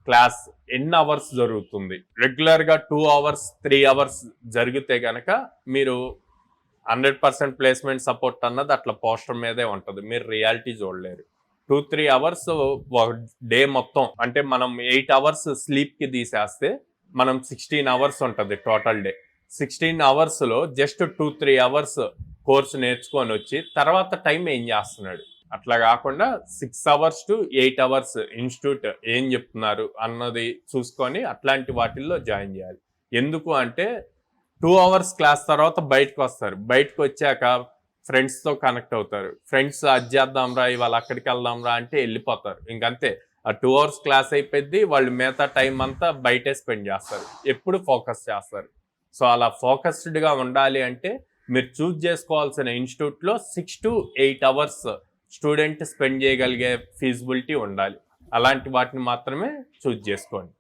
Class ఎన్ని hours జరుగుతుంది, రెగ్యులర్గా 2 అవర్స్ 3 అవర్స్ జరిగితే గనక మీరు 100% ప్లేస్మెంట్ సపోర్ట్ అన్నది అట్లా పోస్టర్ మీదే ఉంటుంది, మీరు రియాలిటీ చూడలేరు. 2-3 అవర్స్ డే మొత్తం అంటే మనం 8 అవర్స్ స్లీప్కి తీసేస్తే మనం 16 అవర్స్ ఉంటుంది టోటల్ డే. 16 అవర్స్లో జస్ట్ 2-3 అవర్స్ కోర్స్ నేర్చుకొని వచ్చి తర్వాత టైం ఏం చేస్తున్నాడు, అట్లా కాకుండా 6 అవర్స్ టు 8 అవర్స్ ఇన్స్టిట్యూట్ ఏం చెప్తున్నారు అన్నది చూసుకొని అట్లాంటి వాటిల్లో జాయిన్ చేయాలి. ఎందుకు అంటే 2 అవర్స్ క్లాస్ తర్వాత బయటకు వస్తారు, బయటకు వచ్చాక ఫ్రెండ్స్తో కనెక్ట్ అవుతారు, ఫ్రెండ్స్ అది చేద్దాంరా ఇవాళ అక్కడికి వెళ్దాంరా అంటే వెళ్ళిపోతారు. ఇంకంతే, ఆ 2 అవర్స్ క్లాస్ అయిపోద్ది, వాళ్ళు మిగతా టైం అంతా బయటే స్పెండ్ చేస్తారు, ఎప్పుడు ఫోకస్ చేస్తారు. సో అలా ఫోకస్డ్గా ఉండాలి అంటే మీరు చూస్ చేసుకోవాల్సిన ఇన్స్టిట్యూట్లో 6 to 8 అవర్స్ స్టూడెంట్ స్పెండ్ చేయగలిగే ఫీజిబిలిటీ ఉండాలి. అలాంటి వాటిని మాత్రమే చూస్ చేసుకోండి.